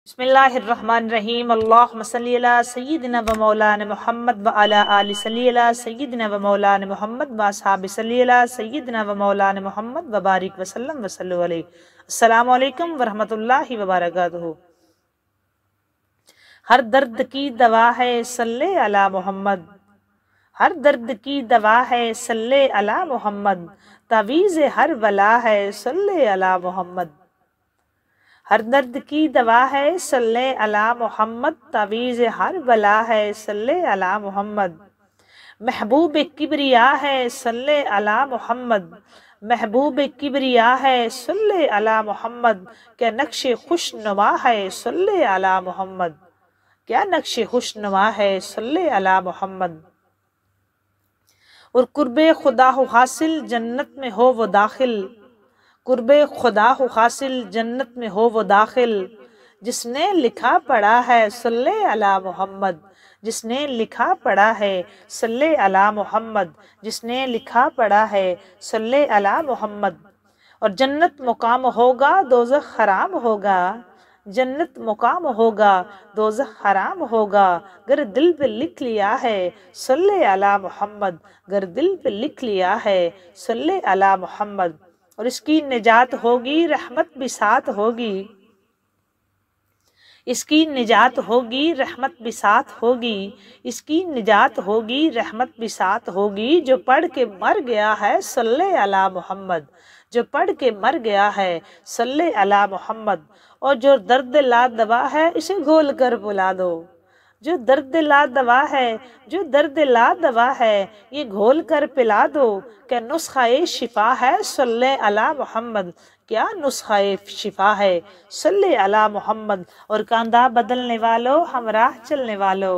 بسم اللہ الرحمن الرحیم اللہم صلی علی سیدنا و مولانا محمد و علی آل صلی علی سیدنا و مولانا محمد و اصحاب صلی علی سیدنا و مولانا محمد و بارک وسلم وصلو علیہ۔ السلام علیکم ورحمۃ اللہ وبرکاتہ۔ ہر درد کی دوا ہے صلی علی محمد، ہر درد کی دوا ہے صلی علی محمد، تعویذ ہر بلا ہے صلی علی محمد۔ ہر درد کی دوا ہے صلی علی محمد، تعویذ ہر بلا ہے صلی علی محمد۔ محبوب کبریا ہے صلی علی محمد، محبوب کبریا ہے صلی علی محمد، کیا نقش خوش نما ہے صلی علی محمد، کیا نقش خوش نما ہے صلی علی محمد۔ اور قرب خدا ہو حاصل جنت میں ہو وہ داخل، قرب خدا ہو حاصل جنت میں ہو وہ داخل، جس نے لکھا پڑھا ہے صلی علی محمد، جس نے لکھا پڑھا ہے صلی علی محمد، جس نے لکھا پڑھا ہے صلی علی محمد۔ اور جنت مقام ہوگا دوزخ حرام ہوگا، جنت مقام ہوگا دوزخ حرام ہوگا، گر دل پہ لکھ لیا ہے صلی علی محمد، گر دل پہ لکھ لیا ہے صلی علی محمد۔ اور اس کی نجات ہوگی رحمت بھی ساتھ ہوگی، اس کی نجات ہوگی رحمت بھی ساتھ ہوگی، اس کی نجات ہوگی رحمت بھی ساتھ ہوگی، جو پڑھ کے مر گیا ہے صلی علی محمد، جو پڑھ کے مر گیا ہے صلی علی محمد۔ اور جو درد لا دوا ہے اسے گھول کر پلا دو، جو درد لا دوا ہے، جو درد لا دوا ہے یہ گھول کر پلا دو، کہ نسخہ شفا ہے صلی علی محمد، کیا نسخہ شفا ہے صلی علی محمد۔ اور کاندھا بدلنے والو ہمراہ چلنے والو،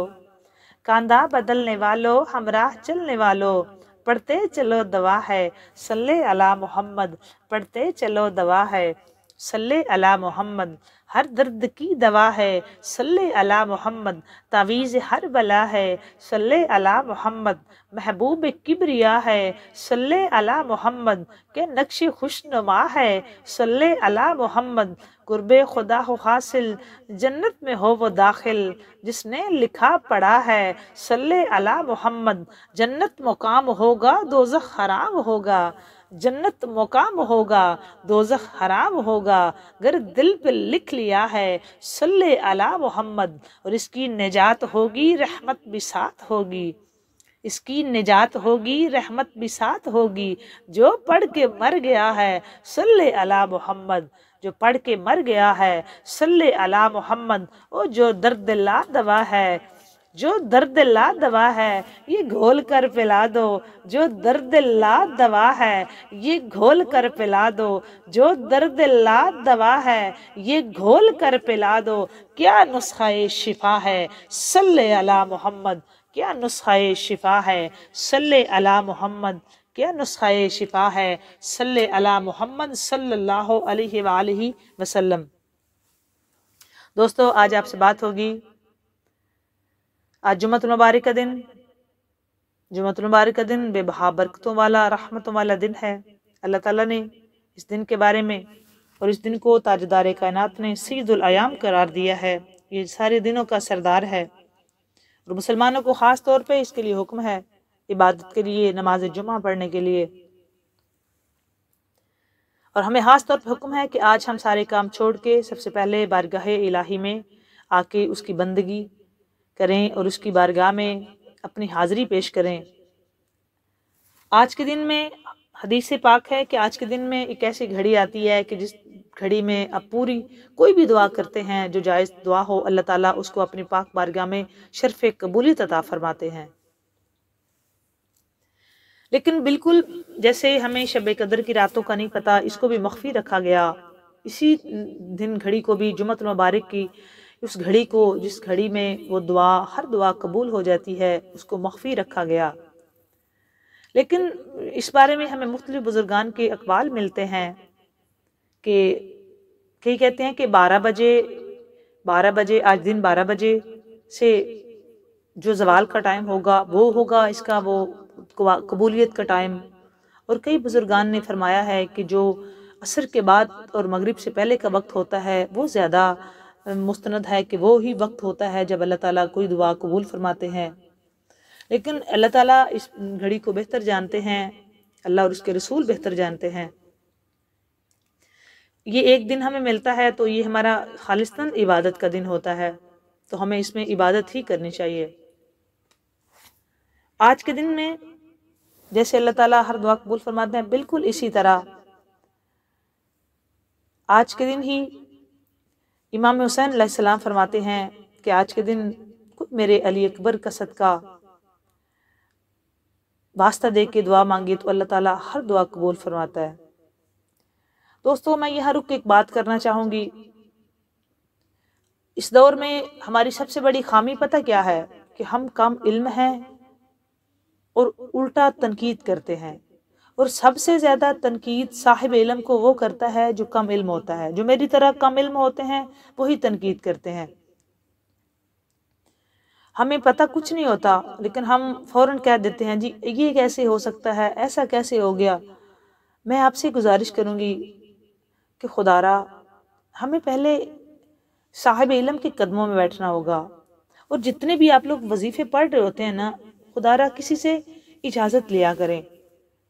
کاندھا بدلنے والو ہمراہ چلنے والو، پڑھتے چلو دوا ہے صلی علی محمد، پڑھتے چلو دوا ہے صلی علی محمد۔ ہر درد کی دوا ہے صلی علی محمد، تعویذ ہر بلا ہے صلی علی محمد، محبوب کبریا ہے صلی علی محمد، کہ نقش خوش نما ہے صلی علی محمد۔ قرب خدا ہو حاصل جنت میں ہو وہ داخل، جس نے لکھا پڑھا ہے صلی علی محمد، جنت مقام ہوگا دوزخ حرام ہوگا، جنت مقام ہوگا دوزخ حرام ہوگا، گر دل پہ لکھ لیا ہے صلی علی محمد۔ اور اس کی نجات ہوگی رحمت بھی ساتھ ہوگی، اس کی نجات ہوگی رحمت بھی ساتھ ہوگی، جو پڑھ کے مر گیا ہے صلی علی محمد، جو پڑھ کے مر گیا ہے صلی علی محمد۔ اور جو درد لا دوا ہے، جو درد لا دوا ہے یہ گھول کر پلا دو، جو درد لا دوا ہے یہ گھول کر پلا دو، جو درد لا دوا ہے یہ گھول کر پلا دو، کیا نسخہ شفا ہے صلی علی محمد، کیا نسخہ شفا ہے صلی علی محمد، کیا نسخہ شفا ہے صلی علی محمد صلی اللہ علیہ وآلہ وسلم۔ دوستو آج آپ سے بات ہوگی، آج جمعہ المبارک کا دن، جمعہ المبارک کا دن بے بہا برکتوں والا رحمتوں والا دن ہے۔ اللہ تعالیٰ نے اس دن کے بارے میں اور اس دن کو تاجدار کائنات نے سید الایام قرار دیا ہے، یہ سارے دنوں کا سردار ہے، اور مسلمانوں کو خاص طور پہ اس کے لیے حکم ہے عبادت کے لیے، نماز جمعہ پڑھنے کے لیے، اور ہمیں خاص طور پہ حکم ہے کہ آج ہم سارے کام چھوڑ کے سب سے پہلے بارگاہ الہی میں آ کے اس کی بندگی کریں اور اس کی بارگاہ میں اپنی حاضری پیش کریں۔ آج کے دن میں حدیث پاک ہے کہ آج کے دن میں ایک ایسی گھڑی آتی ہے کہ جس گھڑی میں آپ پوری کوئی بھی دعا کرتے ہیں جو جائز دعا ہو، اللہ تعالیٰ اس کو اپنی پاک بارگاہ میں شرف قبولیت عطا فرماتے ہیں۔ لیکن بالکل جیسے ہمیں شب قدر کی راتوں کا نہیں پتہ، اس کو بھی مخفی رکھا گیا، اسی دن گھڑی کو بھی جمعہ المبارک کی اس گھڑی کو، جس گھڑی میں وہ دعا ہر دعا قبول ہو جاتی ہے، اس کو مخفی رکھا گیا۔ لیکن اس بارے میں ہمیں مختلف بزرگان کے اقوال ملتے ہیں کہ کئی کہتے ہیں کہ 12 بجے آج دن 12 بجے سے جو زوال کا ٹائم ہوگا وہ ہوگا اس کا وہ قبولیت کا ٹائم، اور کئی بزرگان نے فرمایا ہے کہ جو عصر کے بعد اور مغرب سے پہلے کا وقت ہوتا ہے وہ زیادہ مستند ہے کہ وہ ہی وقت ہوتا ہے جب اللہ تعالیٰ کوئی دعا قبول فرماتے ہیں، لیکن اللہ تعالیٰ اس گھڑی کو بہتر جانتے ہیں، اللہ اور اس کے رسول بہتر جانتے ہیں۔ یہ ایک دن ہمیں ملتا ہے تو یہ ہمارا خالصتاً عبادت کا دن ہوتا ہے، تو ہمیں اس میں عبادت ہی کرنی چاہیے۔ آج کے دن میں جیسے اللہ تعالیٰ ہر دعا قبول فرماتے ہیں، بالکل اسی طرح آج کے دن ہی امام حسین علیہ السلام فرماتے ہیں کہ آج کے دن میرے علی اکبر کا صدقہ واسطہ دے کے دعا مانگی تو اللہ تعالیٰ ہر دعا قبول فرماتا ہے۔ دوستو، میں یہاں رک کے ایک بات کرنا چاہوں گی، اس دور میں ہماری سب سے بڑی خامی پتہ کیا ہے؟ کہ ہم کم علم ہیں اور الٹا تنقید کرتے ہیں، اور سب سے زیادہ تنقید صاحب علم کو وہ کرتا ہے جو کم علم ہوتا ہے۔ جو میری طرح کم علم ہوتے ہیں وہی تنقید کرتے ہیں۔ ہمیں پتہ کچھ نہیں ہوتا لیکن ہم فوراً کہہ دیتے ہیں جی یہ کیسے ہو سکتا ہے، ایسا کیسے ہو گیا۔ میں آپ سے گزارش کروں گی کہ خدا را ہمیں پہلے صاحب علم کے قدموں میں بیٹھنا ہوگا، اور جتنے بھی آپ لوگ وظیفے پڑھ رہے ہوتے ہیں نا، خدا را کسی سے اجازت لیا کریں۔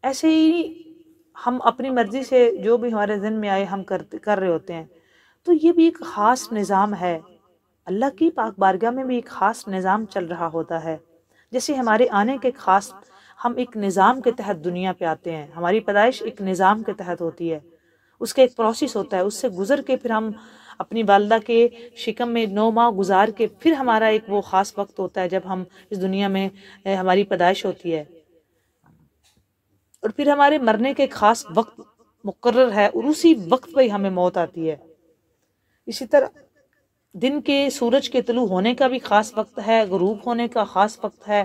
ایسے ہی ہم اپنی مرضی سے جو بھی ہمارے ذہن میں آئے ہم کر رہے ہوتے ہیں، تو یہ بھی ایک خاص نظام ہے۔ اللہ کی پاک بارگاہ میں بھی ایک خاص نظام چل رہا ہوتا ہے، جیسے ہمارے آنے کے خاص ہم ایک نظام کے تحت دنیا پہ آتے ہیں، ہماری پیدائش ایک نظام کے تحت ہوتی ہے، اس کا ایک پروسیس ہوتا ہے، اس سے گزر کے پھر ہم اپنی والدہ کے شکم میں 9 ماہ گزار کے پھر ہمارا ایک وہ خاص وقت ہوتا ہے جب ہم اس دنیا میں ہماری پیدائش ہوتی ہے، اور پھر ہمارے مرنے کے ایک خاص وقت مقرر ہے، اور اسی وقت پہ ہمیں موت آتی ہے۔ اسی طرح دن کے سورج کے طلوع ہونے کا بھی خاص وقت ہے، غروب ہونے کا خاص وقت ہے،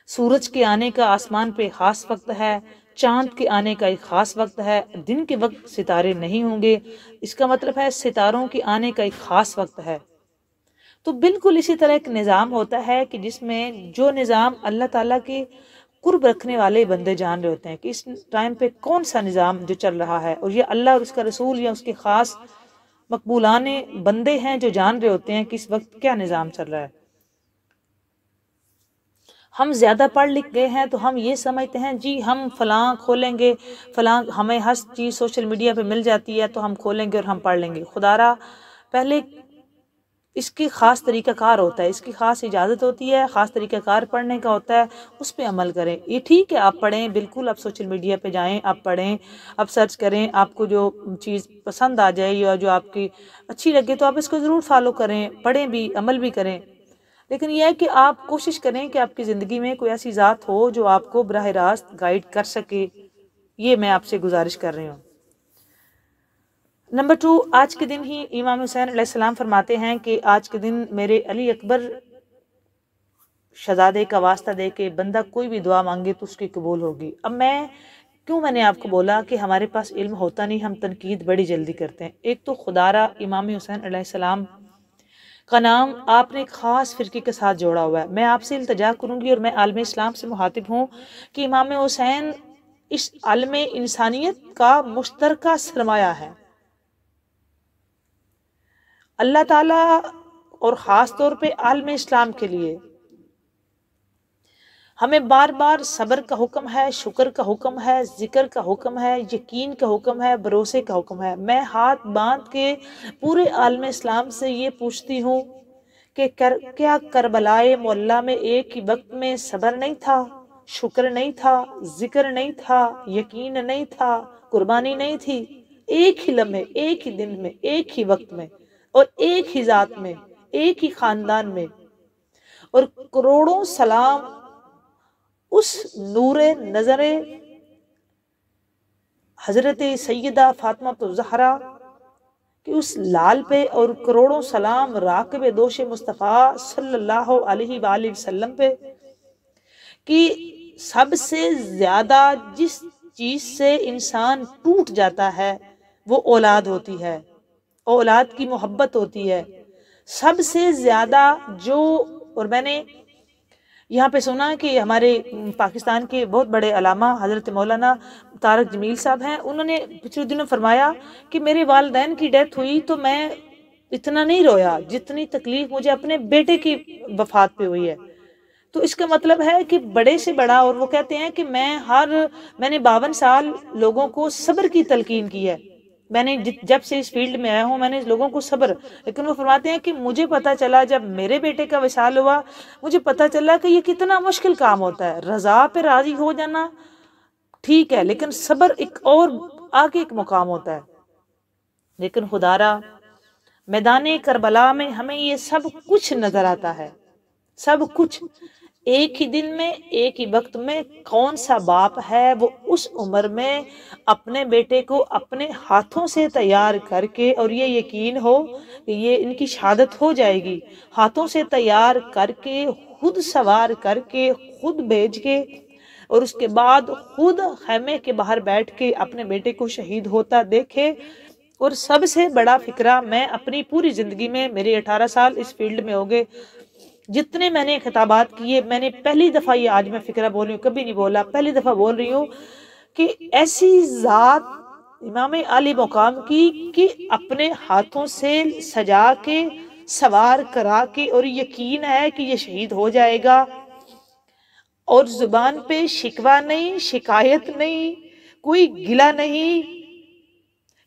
سورج کے آنے کا آسمان پہ خاص وقت ہے، چاند کے آنے کا ایک خاص وقت ہے۔ دن کے وقت ستارے نہیں ہوں گے، اس کا مطلب ہے ستاروں کے آنے کا ایک خاص وقت ہے۔ تو بالکل اسی طرح ایک نظام ہوتا ہے کہ جس میں جو نظام اللہ تعالیٰ کے قرب رکھنے والے بندے جان رہے ہوتے ہیں کہ اس ٹائم پہ کون سا نظام جو چل رہا ہے، اور یہ اللہ اور اس کا رسول یا اس کے خاص مقبولان بندے ہیں جو جان رہے ہوتے ہیں کہ اس وقت کیا نظام چل رہا ہے۔ ہم زیادہ پڑھ لکھ گئے ہیں تو ہم یہ سمجھتے ہیں جی ہم فلاں کھولیں گے، فلاں ہمیں ہر چیز سوشل میڈیا پہ مل جاتی ہے تو ہم کھولیں گے اور ہم پڑھ لیں گے۔ خدا را پہلے اس کی خاص طریقہ کار ہوتا ہے، اس کی خاص اجازت ہوتی ہے، خاص طریقہ کار پڑھنے کا ہوتا ہے، اس پہ عمل کریں۔ یہ ٹھیک ہے آپ پڑھیں، بالکل آپ سوشل میڈیا پہ جائیں، آپ پڑھیں، آپ سرچ کریں، آپ کو جو چیز پسند آ جائے یا جو آپ کی اچھی لگے تو آپ اس کو ضرور فالو کریں، پڑھیں بھی، عمل بھی کریں، لیکن یہ ہے کہ آپ کوشش کریں کہ آپ کی زندگی میں کوئی ایسی ذات ہو جو آپ کو براہ راست گائیڈ کر سکے۔ یہ میں آپ سے گزارش کر رہی ہوں۔ نمبر 2، آج کے دن ہی امام حسین علیہ السلام فرماتے ہیں کہ آج کے دن میرے علی اکبر شہزادے کا واسطہ دے کے بندہ کوئی بھی دعا مانگے تو اس کی قبول ہوگی۔ اب میں نے آپ کو بولا کہ ہمارے پاس علم ہوتا نہیں، ہم تنقید بڑی جلدی کرتے ہیں۔ ایک تو خدا را امام حسین علیہ السلام کا نام آپ نے ایک خاص فرقے کے ساتھ جوڑا ہوا ہے۔ میں آپ سے التجا کروں گی اور میں عالم اسلام سے مخاطب ہوں کہ امام حسین اس عالم انسانیت کا مشترکہ سرمایہ ہے۔ اللہ تعالیٰ اور خاص طور پہ عالم اسلام کے لیے ہمیں بار بار صبر کا حکم ہے، شکر کا حکم ہے، ذکر کا حکم ہے، یقین کا حکم ہے، بھروسے کا حکم ہے۔ میں ہاتھ باندھ کے پورے عالم اسلام سے یہ پوچھتی ہوں کہ کیا کربلائے معلیٰ میں ایک ہی وقت میں صبر نہیں تھا، شکر نہیں تھا، ذکر نہیں تھا، یقین نہیں تھا، قربانی نہیں تھی؟ ایک ہی لمحے، ایک ہی دن میں، ایک ہی وقت میں، اور ایک ہی ذات میں، ایک ہی خاندان میں، اور کروڑوں سلام اس نور نظر حضرت سیدہ فاطمہ الزہرا کہ اس لال پہ، اور کروڑوں سلام راکب دوش مصطفیٰ صلی اللہ علیہ وآلہ وسلم پہ کہ سب سے زیادہ جس چیز سے انسان ٹوٹ جاتا ہے وہ اولاد ہوتی ہے، اولاد کی محبت ہوتی ہے سب سے زیادہ جو۔ اور میں نے یہاں پہ سنا کہ ہمارے پاکستان کے بہت بڑے علامہ حضرت مولانا طارق جمیل صاحب ہیں، انہوں نے پچھلے دنوں فرمایا کہ میرے والدین کی ڈیتھ ہوئی تو میں اتنا نہیں رویا جتنی تکلیف مجھے اپنے بیٹے کی وفات پہ ہوئی ہے۔ تو اس کا مطلب ہے کہ بڑے سے بڑا، اور وہ کہتے ہیں کہ میں نے 52 سال لوگوں کو صبر کی تلقین کی ہے، میں نے جب سے اس فیلڈ میں آیا ہوں میں نے لوگوں کو صبر، لیکن وہ فرماتے ہیں کہ مجھے پتا چلا جب میرے بیٹے کا وصال ہوا، مجھے پتا چلا کہ یہ کتنا مشکل کام ہوتا ہے۔ رضا پہ راضی ہو جانا ٹھیک ہے، لیکن صبر ایک اور آگے ایک مقام ہوتا ہے۔ لیکن خدارا میدان کربلا میں ہمیں یہ سب کچھ نظر آتا ہے، سب کچھ ایک ہی دن میں، ایک ہی وقت میں۔ کون سا باپ ہے وہ اس عمر میں اپنے بیٹے کو اپنے ہاتھوں سے تیار کر کے، اور یہ یقین ہو کہ یہ ان کی شہادت ہو جائے گی، ہاتھوں سے تیار کر کے، خود سوار کر کے، خود بھیج کے، اور اس کے بعد خود خیمے کے باہر بیٹھ کے اپنے بیٹے کو شہید ہوتا دیکھے۔ اور سب سے بڑا فکرہ میں اپنی پوری زندگی میں، میرے 18 سال اس فیلڈ میں ہو گئے، جتنے میں نے خطابات کیے، میں نے پہلی دفعہ، یہ آج میں فکرہ بول رہی ہوں، کبھی نہیں بولا، پہلی دفعہ بول رہی ہوں کہ ایسی ذات امام علی مقام کی کہ اپنے ہاتھوں سے سجا کے، سوار کرا کے، اور یقین ہے کہ یہ شہید ہو جائے گا، اور زبان پہ شکوہ نہیں، شکایت نہیں، کوئی گلہ نہیں،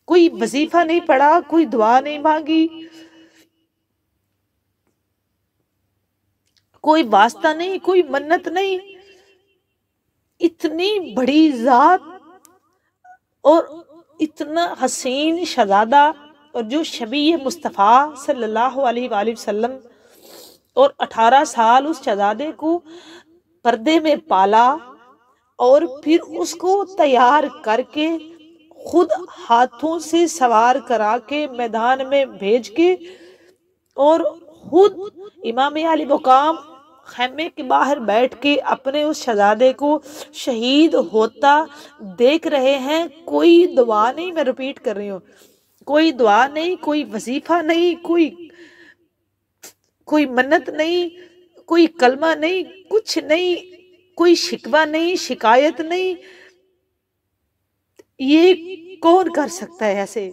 کوئی وظیفہ نہیں پڑھا، کوئی دعا نہیں مانگی، کوئی واسطہ نہیں، کوئی منت نہیں۔ اتنی بڑی ذات اور اتنا حسین شہزادہ، اور جو شبیہ مصطفیٰ صلی اللہ علیہ وآلہ وسلم، اور 18 سال اس شہزادے کو پردے میں پالا، اور پھر اس کو تیار کر کے، خود ہاتھوں سے سوار کرا کے، میدان میں بھیج کے، اور خود امام علی مقام خیمے کے باہر بیٹھ کے اپنے اس شہزادے کو شہید ہوتا دیکھ رہے ہیں۔ کوئی دعا نہیں، میں ریپیٹ کر رہی ہوں، کوئی دعا نہیں، کوئی وظیفہ نہیں، کوئی منت نہیں، کوئی کلمہ نہیں، کچھ نہیں، کوئی شکوہ نہیں، شکایت نہیں۔ یہ کون کر سکتا ہے ایسے؟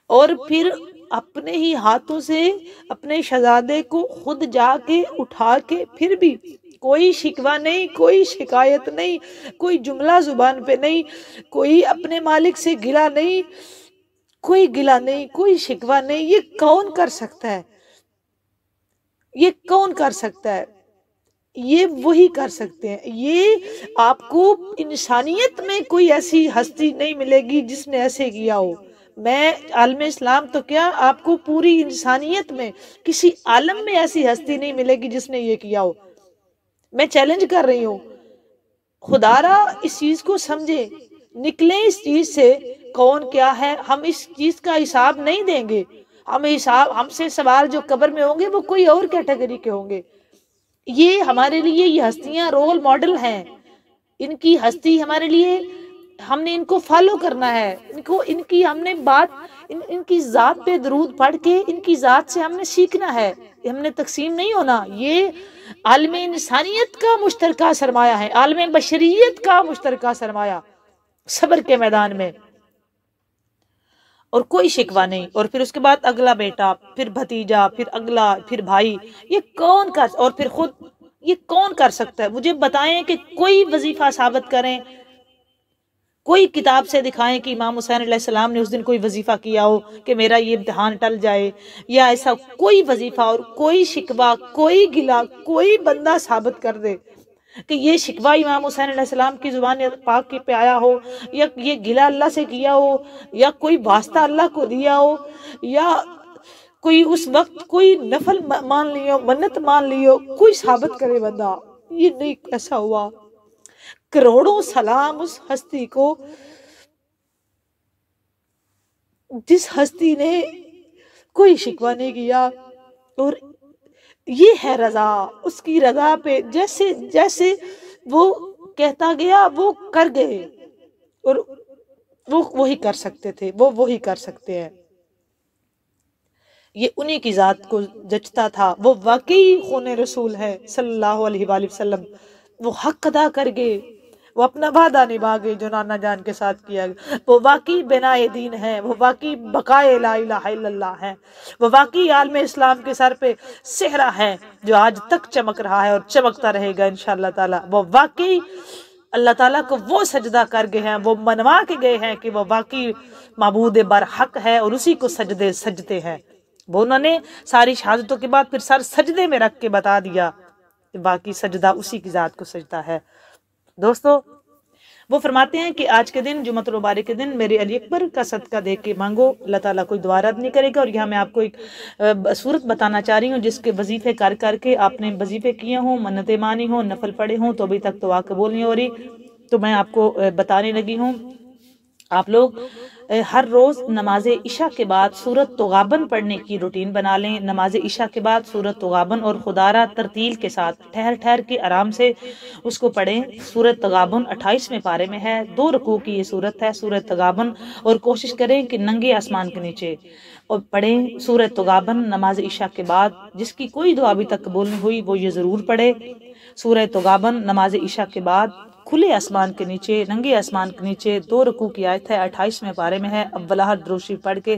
اور پھر اپنے ہی ہاتھوں سے اپنے شہزادے کو خود جا کے اٹھا کے، پھر بھی کوئی شکوہ نہیں، کوئی شکایت نہیں، کوئی جملہ زبان پہ نہیں، کوئی اپنے مالک سے گلہ نہیں، کوئی گلہ نہیں، کوئی شکوہ نہیں۔ یہ کون کر سکتا ہے؟ یہ کون کر سکتا ہے؟ یہ وہی کر سکتے ہیں۔ یہ آپ کو انسانیت میں کوئی ایسی ہستی نہیں ملے گی جس نے ایسے کیا ہو۔ میں عالم اسلام تو کیا، آپ کو پوری انسانیت میں کسی عالم میں ایسی ہستی نہیں ملے گی جس نے یہ کیا ہو۔ میں چیلنج کر رہی ہوں، خدارا اس چیز کو سمجھے، نکلیں اس چیز سے۔ کون کیا ہے، ہم اس چیز کا حساب نہیں دیں گے۔ ہم سے سوال جو قبر میں ہوں گے وہ کوئی اور کیٹیگری کے ہوں گے۔ یہ ہمارے لیے یہ ہستیاں رول ماڈل ہیں، ان کی ہستی ہمارے لیے، ہم نے ان کو فالو کرنا ہے، ان کی ہم نے بات، ان کی ذات پہ درود پڑھ کے ان کی ذات سے ہم نے سیکھنا ہے، ہم نے تقسیم نہیں ہونا۔ یہ عالم انسانیت کا مشترکہ سرمایہ ہے، عالم بشریت کا مشترکہ سرمایہ، صبر کے میدان میں، اور کوئی شکوہ نہیں۔ اور پھر اس کے بعد اگلا بیٹا، پھر بھتیجا، پھر اگلا، پھر بھائی، یہ کون کر، اور پھر خود، یہ کون کر سکتا ہے؟ مجھے بتائیں کہ کوئی وظیفہ ثابت کریں، کوئی کتاب سے دکھائیں کہ امام حسین علیہ السلام نے اس دن کوئی وظیفہ کیا ہو کہ میرا یہ امتحان ٹل جائے، یا ایسا کوئی وظیفہ اور کوئی شکوہ، کوئی گلہ، کوئی بندہ ثابت کر دے کہ یہ شکوہ امام حسین علیہ السلام کی زبان پاک کی پہ آیا ہو، یا یہ گلہ اللہ سے کیا ہو، یا کوئی واسطہ اللہ کو دیا ہو، یا کوئی اس وقت کوئی نفل مان لیو، منت مان لیو، کوئی ثابت کرے بندہ۔ یہ نہیں ایسا ہوا۔ کروڑوں سلام اس ہستی کو جس ہستی نے کوئی شکوہ نہیں کیا، اور یہ ہے رضا، اس کی رضا پہ جیسے جیسے وہ کہتا گیا وہ کر گئے، اور وہ وہی کر سکتے تھے، وہ وہی کر سکتے ہیں۔ یہ انہی کی ذات کو جچتا تھا، وہ واقعی خون رسول ہے صلی اللہ علیہ وآلہ وسلم، وہ حق ادا کر گئے، وہ اپنا وعدہ نبھا گئی جو نانا جان کے ساتھ کیا گیا، وہ واقعی بنائے دین ہے، وہ واقعی بقائے لا الہ الا اللہ ہے، وہ واقعی عالم اسلام کے سر پہ صحرا ہے جو آج تک چمک رہا ہے اور چمکتا رہے گا انشاءاللہ تعالی۔ وہ واقعی اللہ تعالیٰ کو وہ سجدہ کر گئے ہیں، وہ منوا کے گئے ہیں کہ وہ واقعی معبود برحق ہے اور اسی کو سجدے ہیں۔ وہ انہوں نے ساری شہادتوں کے بعد پھر سر سجدے میں رکھ کے بتا دیا کہ باقی سجدہ اسی کی ذات کو سجدہ ہے۔ دوستو وہ فرماتے ہیں کہ آج کے دن جمعہ المبارک کے دن میرے علی اکبر کا صدقہ دے کے مانگو، اللہ تعالیٰ کوئی دعا رد نہیں کرے گا۔ اور یہاں میں آپ کو ایک صورت بتانا چاہ رہی ہوں جس کے وظیفے کر کے آپ نے وظیفے کیے ہوں، منتیں مانی ہوں، نفل پڑھے ہوں تو ابھی تک دعا قبول نہیں ہو رہی، تو میں آپ کو بتانے لگی ہوں۔ آپ لوگ ہر روز نماز عشاء کے بعد سورۃ تغابن پڑھنے کی روٹین بنا لیں۔ نماز عشاء کے بعد سورۃ تغابن اور خدارہ ترتیل کے ساتھ ٹھہر کے آرام سے اس کو پڑھیں۔ سورۃ تغابن 28ویں پارے میں ہے، 2 رکوع کی یہ سورت ہے سورۃ تغابن، اور کوشش کریں کہ ننگے آسمان کے نیچے اور پڑھیں سورۃ تغابن نماز عشاء کے بعد۔ جس کی کوئی دعا ابھی تک قبول نہیں ہوئی وہ یہ ضرور پڑھے۔ سورۃ تغابن نماز عشاء کے بعد کھلے آسمان کے نیچے، ننگے آسمان کے نیچے، 2 رکوع کی آیت ہے، 28ویں پارے میں ہے۔ اولہ درود شریف پڑھ کے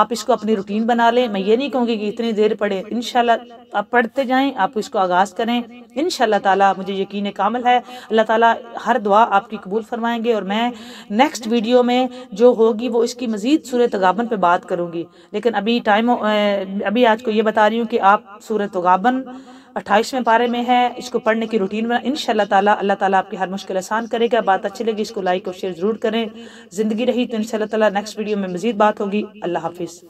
آپ اس کو اپنی روٹین بنا لیں۔ میں یہ نہیں کہوں گی کہ اتنی دیر پڑھیں، انشاءاللہ آپ پڑھتے جائیں، آپ اس کو آغاز کریں، انشاءاللہ تعالیٰ مجھے یقین کامل ہے اللہ تعالیٰ ہر دعا آپ کی قبول فرمائیں گے۔ اور میں نیکسٹ ویڈیو میں جو ہوگی وہ اس کی مزید سورۃ تغابن پہ بات کروں گی، لیکن ابھی آج کو یہ بتا رہی ہوں کہ آپ سورۃ تغابن 28ویں پارے میں ہے، اس کو پڑھنے کی روٹین بنا، انشاءاللہ تعالیٰ اللہ تعالیٰ آپ کی ہر مشکل آسان کرے گا۔ بات اچھی لگی اس کو لائک اور شیئر ضرور کریں۔ زندگی رہی تو انشاءاللہ تعالیٰ نیکسٹ ویڈیو میں مزید بات ہوگی۔ اللہ حافظ۔